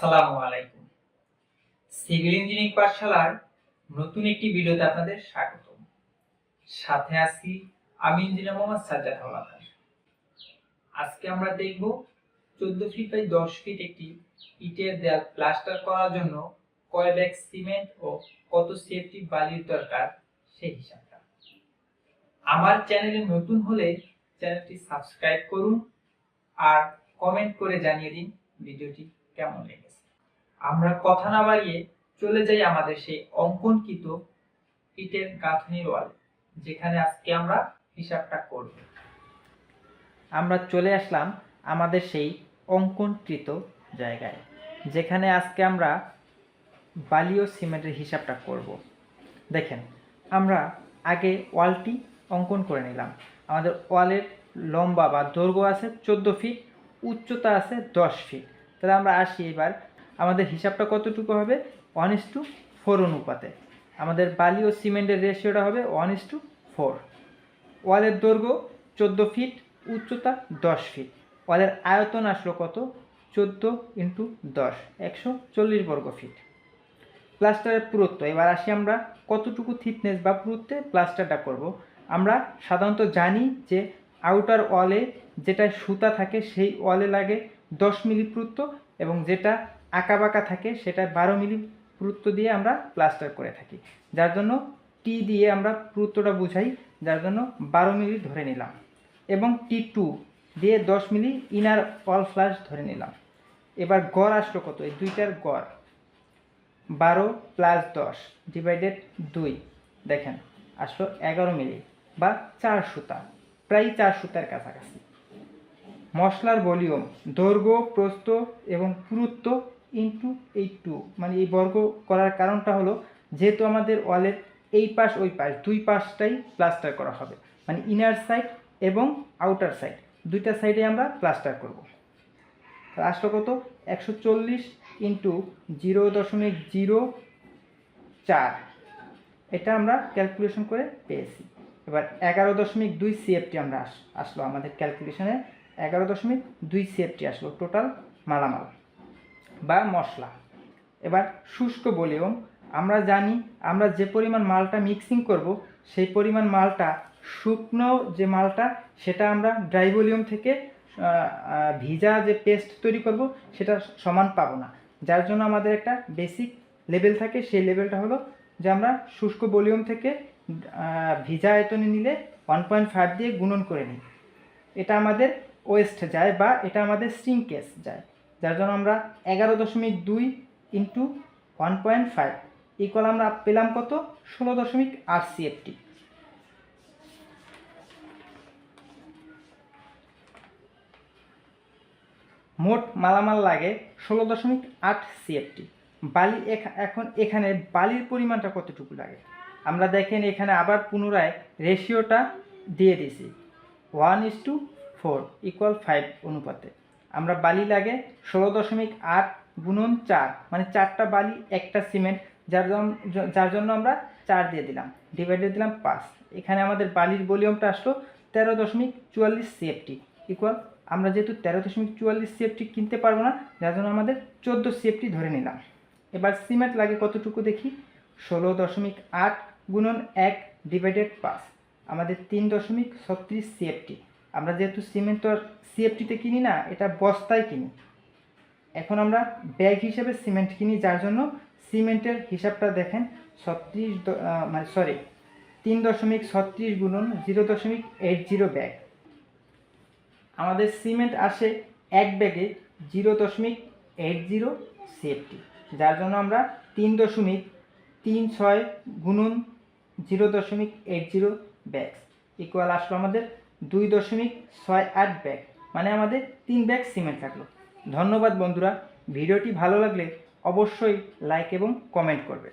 আসসালামু আলাইকুম। Civil engineering পাঠশালার নতুন একটি ভিডিওতে আপনাদের স্বাগত। সাথে আছি আমি ইঞ্জিনিয়ার মোহাম্মদ সাজ্জাদ হাওলাদার। আজকে আমরা দেখব 14 ফিট বাই 10 ফিট একটি ইটের দেয়াল প্লাস্টার করার জন্য কয় ব্যাগ সিমেন্ট ও কত সিএফটি বালির দরকার সেই হিসাবটা। আমার চ্যানেলে নতুন হলে চ্যানেলটি সাবস্ক্রাইব করুন আর কমেন্ট করে জানিয়ে দিন ভিডিওটি কেমন লেগেছে। আমরা কথা না বাড়িয়ে চলে যাই আমাদের সেই অঙ্কনকৃত ইটের গাঁথনির ওয়ালে, যেখানে আজকে আমরা হিসাবটা করব। আমরা চলে আসলাম আমাদের সেই অঙ্কনকৃত জায়গায়, যেখানে আজকে আমরা বালি ও সিমেন্টের হিসাবটা করব। দেখেন, আমরা আগে ওয়ালটি অঙ্কন করে নিলাম। আমাদের ওয়ালের লম্বা বা দৈর্ঘ্য আছে 14 ফিট, উচ্চতা আছে 10 ফিট। তাহলে আমরা আসি এবার আমাদের হিসাবটা কতটুকু হবে, 1:4 অনুপাতে। আমাদের বালি ও সিমেন্টের রেশিওটা হবে 1:4। ওয়ালের দৈর্ঘ্য 14 ফিট, উচ্চতা 10 ফিট। ওয়ালের আয়তন আসলো কত, 14 × 10, 140 বর্গ ফিট। প্লাস্টারের পুরুত্ব, এবার আসি আমরা কতটুকু থিকনেস বা পুরুত্বে প্লাস্টারটা করব। আমরা সাধারণত জানি যে আউটার ওয়ালে যেটা সুতা থাকে সেই ওয়ালে লাগে 10 মিলি পুরুত্ব, এবং যেটা আঁকাবাঁকা থাকে সেটা 12 মিলি পুরুত্ব দিয়ে আমরা প্লাস্টার করে থাকি, যার জন্য টি দিয়ে আমরা পুরুত্বটা বুঝাই, যার জন্য 12 মিলি ধরে নিলাম, এবং T2 দিয়ে 10 মিলি ইনার ওয়াল ফ্লাশ ধরে নিলাম। এবার গড় আসলো কত, এই দুইটার গড় 12 + 10 / 2, দেখেন আসলো 11 মিলি বা 4 সুতা, প্রায় 4 সুতার কাছাকাছি। মশলার ভলিউম, দৈর্ঘ্য, প্রস্থ এবং পুরুত্ব ইন্টু এই 2, মানে এই বর্গ করার কারণটা হলো যেহেতু আমাদের ওয়ালের এই পাশ ওই পাশ দুই পাশটাই প্লাস্টার করা হবে, মানে ইনার সাইড এবং আউটার সাইড দুইটা সাইডে আমরা প্লাস্টার করব। আসলো কত, 140 × 0.04, এটা আমরা ক্যালকুলেশন করে পেয়েছি। এবার 11.2 সিএফটি আমরা আসলো আমাদের ক্যালকুলেশনে, 11.2 সিএফটি আসলো টোটাল মালামাল বা মশলা। এবার শুষ্ক ভলিউম, আমরা জানি আমরা যে পরিমাণ মালটা মিক্সিং করব সেই পরিমাণ মালটা, শুকনো যে মালটা সেটা আমরা ড্রাই ভলিউম থেকে ভিজা যে পেস্ট তৈরি করব সেটা সমান পাবো না, যার জন্য আমাদের একটা বেসিক লেভেল থাকে। সেই লেভেলটা হলো যে আমরা শুষ্ক ভলিউম থেকে ভিজা আয়তনে নিলে 1.5 দিয়ে গুণন করে নিই, এটা আমাদের ওয়েস্ট যায় বা এটা আমাদের শ্রিঙ্কেজ যায়, যার জন্য আমরা 11.2 × 1.5 ইকুয়াল আমরা পেলাম কত, 16.8 সিএফটি। মোট মালামাল লাগে 16.8 সিএফটি। বালি, এখন এখানে বালির পরিমাণটা কতটুকু লাগে আমরা দেখেন এখানে আবার পুনরায় রেশিওটা দিয়ে দিছি, 1:4 = 5 অনুপাতে। আমরা বালি লাগে 16.8 × 4, মানে 4টা বালি একটা সিমেন্ট, যার জন্য আমরা 4 দিয়ে দিলাম, ডিভাইডে দিলাম 5। এখানে আমাদের বালির ভলিউমটা আসলো 13.44 সিএফটি ইকুয়াল, আমরা যেহেতু 13.44 সিএফটি কিনতে পারবো না, যার জন্য আমাদের 14 সিএফটি ধরে নিলাম। এবার সিমেন্ট লাগে কতটুকু দেখি, 16.8 × 1 / 5, আমাদের 3.36 সিএফটি। আমরা যেহেতু সিমেন্ট আর সিএফটিতে কিনি না, এটা বস্তায় কিনি। এখন আমরা ব্যাগ হিসেবে সিমেন্ট কিনি, যার জন্য সিমেন্টের হিসাবটা দেখেন 3.36 × 0.80 ব্যাগ। আমাদের সিমেন্ট আসে এক ব্যাগে 0.80 সিএফটি, যার জন্য আমরা 3.36 × 0.80 ব্যাগ ইকুয়াল আসলো আমাদের 2.68 ব্যাগ, মানে আমাদের 3 ব্যাগ সিমেন্ট লাগলো। ধন্যবাদ বন্ধুরা, ভিডিওটি ভালো লাগলে অবশ্যই লাইক এবং কমেন্ট করবে।